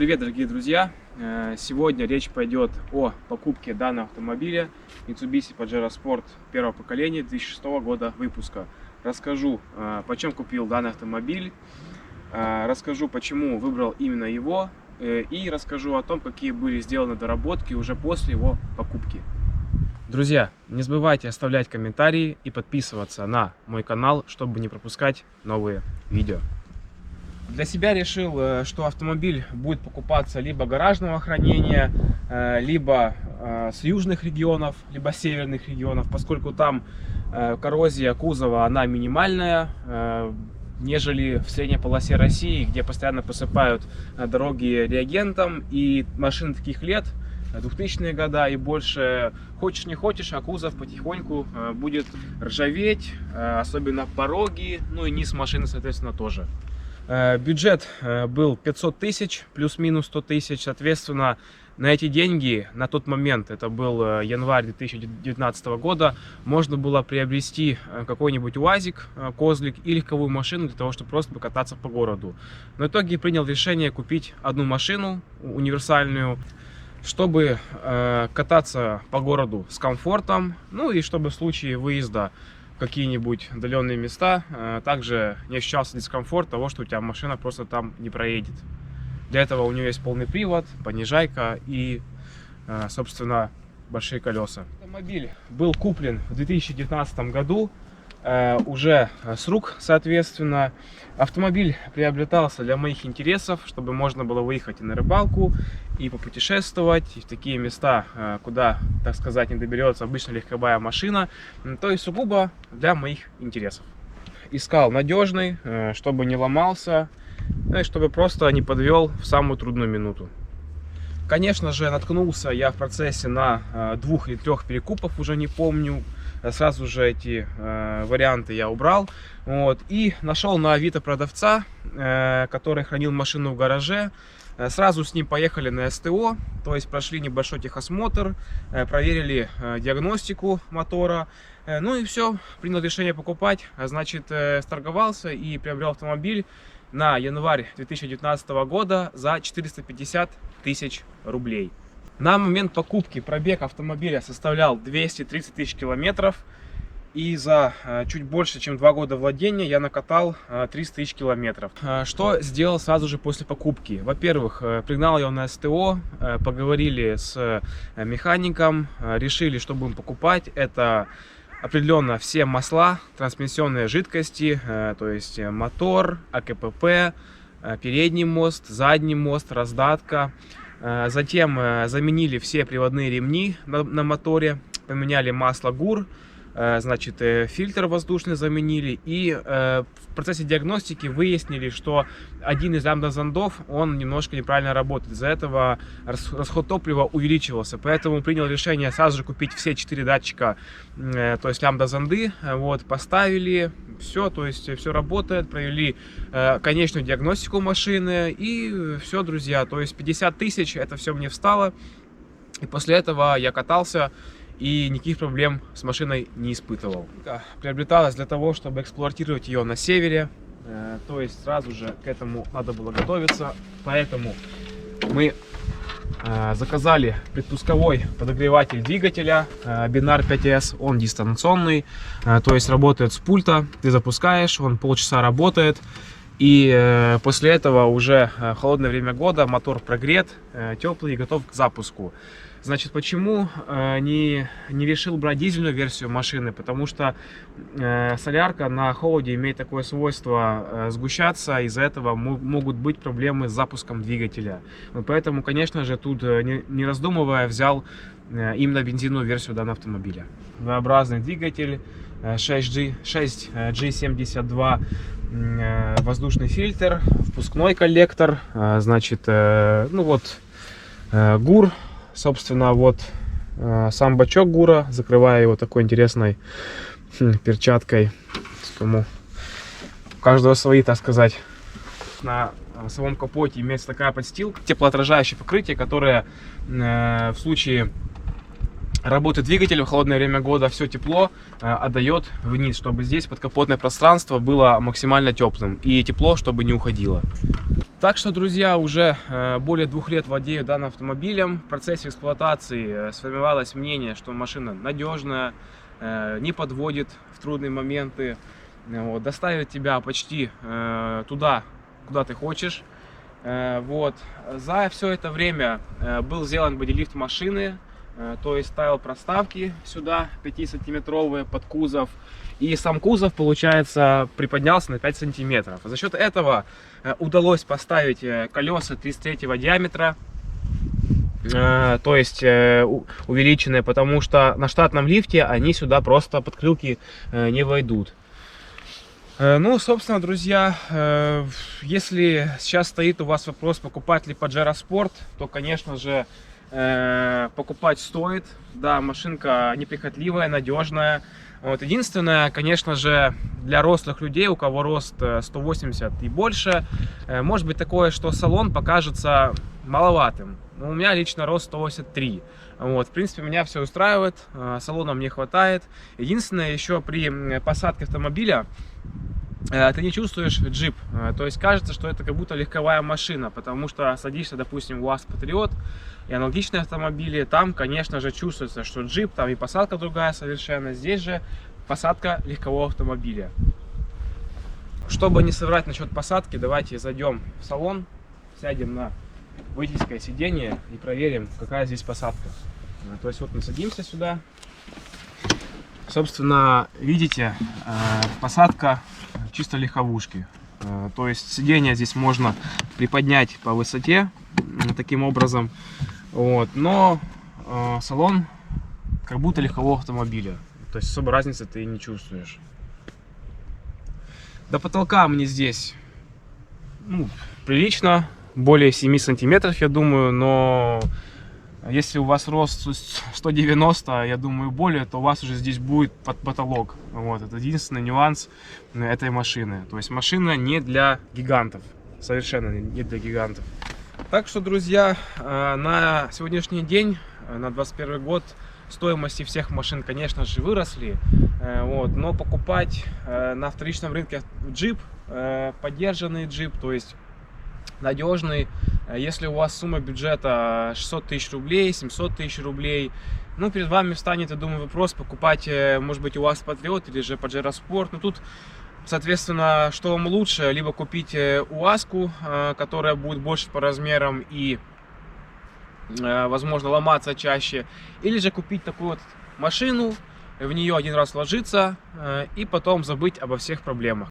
Привет, дорогие друзья! Сегодня речь пойдет о покупке данного автомобиля Mitsubishi Pajero Sport первого поколения 2006 года выпуска. Расскажу, почем купил данный автомобиль, расскажу, почему выбрал именно его, и расскажу о том, какие были сделаны доработки уже после его покупки. Друзья, не забывайте оставлять комментарии и подписываться на мой канал, чтобы не пропускать новые видео. Для себя решил, что автомобиль будет покупаться либо гаражного хранения, либо с южных регионов, либо с северных регионов, поскольку там коррозия кузова она минимальная, нежели в средней полосе России, где постоянно посыпают дороги реагентом, и машины таких лет, 2000-е года и больше, хочешь не хочешь, а кузов потихоньку будет ржаветь, особенно пороги, ну и низ машины, соответственно, тоже. Бюджет был 500 тысяч, плюс-минус 100 тысяч, соответственно, на эти деньги, на тот момент, это был январь 2019 года, можно было приобрести какой-нибудь УАЗик, козлик и легковую машину для того, чтобы просто покататься по городу. Но в итоге принял решение купить одну машину универсальную, чтобы кататься по городу с комфортом, ну и чтобы в случае выезда какие-нибудь удаленные места, также не ощущался дискомфорт того, что у тебя машина просто там не проедет. Для этого у нее есть полный привод, понижайка и, собственно, большие колеса. Автомобиль был куплен в 2019 году, уже с рук, соответственно. Автомобиль приобретался для моих интересов, чтобы можно было выехать и на рыбалку, и попутешествовать, и в такие места, куда, так сказать, не доберется обычно легковая машина. То есть сугубо для моих интересов. Искал надежный, чтобы не ломался, и чтобы просто не подвел в самую трудную минуту. Конечно же, наткнулся я в процессе на 2 или 3 перекупов, уже не помню. Сразу же эти варианты я убрал. Вот, и нашел на Авито продавца, который хранил машину в гараже. Сразу с ним поехали на СТО, то есть прошли небольшой техосмотр, проверили диагностику мотора. Ну и все, принял решение покупать. Значит, сторговался и приобрел автомобиль на январь 2019 года за 450 тысяч рублей. На момент покупки пробег автомобиля составлял 230 тысяч километров, и за чуть больше, чем 2 года владения я накатал 300 тысяч километров. Что сделал сразу же после покупки? Во-первых, пригнал его на СТО, поговорили с механиком, решили, что будем покупать. Это определенно все масла, трансмиссионные жидкости, то есть мотор, АКПП, передний мост, задний мост, раздатка. Затем заменили все приводные ремни на моторе, поменяли масло ГУР, значит, фильтр воздушный заменили, и в процессе диагностики выяснили, что один из лямбда-зондов, он немножко неправильно работает, из-за этого расход топлива увеличивался, поэтому принял решение сразу же купить все 4 датчика, то есть лямбда-зонды, вот, поставили, все, то есть все работает, провели конечную диагностику машины, и все, друзья, то есть 50 тысяч, это все мне встало, и после этого я катался и никаких проблем с машиной не испытывал. Приобреталась для того, чтобы эксплуатировать ее на севере, то есть сразу же к этому надо было готовиться, поэтому мы заказали предпусковой подогреватель двигателя Binar 5S, он дистанционный, то есть работает с пульта, ты запускаешь, он полчаса работает, и после этого уже холодное время года, мотор прогрет, теплый и готов к запуску. Значит, почему не решил брать дизельную версию машины? Потому что солярка на холоде имеет такое свойство сгущаться, из-за этого могут быть проблемы с запуском двигателя. Поэтому, конечно же, тут, не раздумывая, взял именно бензиновую версию данного автомобиля. V-образный двигатель, 6G72, воздушный фильтр, впускной коллектор, значит, ну вот, ГУР. Собственно, вот сам бачок ГУРа, закрывая его такой интересной перчаткой. Кому у каждого свои, так сказать. На самом капоте имеется такая подстилка, теплоотражающее покрытие, которое в случае работы двигателя в холодное время года все тепло отдает вниз, чтобы здесь подкапотное пространство было максимально теплым и тепло, чтобы не уходило. Так что, друзья, уже более 2 лет владею данным автомобилем. В процессе эксплуатации сформировалось мнение, что машина надежная, не подводит в трудные моменты, вот, доставит тебя почти туда, куда ты хочешь. Вот. За все это время был сделан бодилифт машины, то есть ставил проставки сюда 5-сантиметровые под кузов, и сам кузов, получается, приподнялся на 5 сантиметров. За счет этого удалось поставить колеса 33 диаметра, то есть увеличенные, потому что на штатном лифте они сюда просто под крылки не войдут. Ну, собственно, друзья, если сейчас стоит у вас вопрос, покупать ли Pajero Sport, то, конечно же, покупать стоит. Да, машинка неприхотливая, надежная. Вот. Единственное, конечно же, для рослых людей, у кого рост 180 и больше, может быть такое, что салон покажется маловатым. Но у меня лично рост 183. Вот. В принципе, меня все устраивает, салона мне хватает. Единственное, еще при посадке автомобиля ты не чувствуешь джип, то есть кажется, что это как будто легковая машина, потому что садишься, допустим, в УАЗ Патриот и аналогичные автомобили, там, конечно же, чувствуется, что джип, там и посадка другая совершенно, здесь же посадка легкового автомобиля. Чтобы не соврать насчет посадки, давайте зайдем в салон, сядем на водительское сиденье и проверим, какая здесь посадка. То есть вот мы садимся сюда, собственно, видите, посадка чисто легковушки. То есть сиденье здесь можно приподнять по высоте таким образом, вот, но салон как будто легкового автомобиля, то есть особой разницы ты не чувствуешь. До потолка мне здесь прилично, более 7 сантиметров, я думаю, но если у вас рост 190, я думаю, более, то у вас уже здесь будет под потолок. Вот, это единственный нюанс этой машины. То есть машина не для гигантов, совершенно не для гигантов. Так что, друзья, на сегодняшний день, на 2021 год, стоимости всех машин, конечно же, выросли. Вот, но покупать на вторичном рынке джип, поддержанный джип, то есть надежный, если у вас сумма бюджета 600 тысяч рублей, 700 тысяч рублей, ну, перед вами встанет, я думаю, вопрос, покупать, может быть, УАЗ Патриот или же Pajero Sport. Ну, тут, соответственно, что вам лучше, либо купить УАЗку, которая будет больше по размерам и, возможно, ломаться чаще, или же купить такую вот машину, в нее один раз вложиться и потом забыть обо всех проблемах.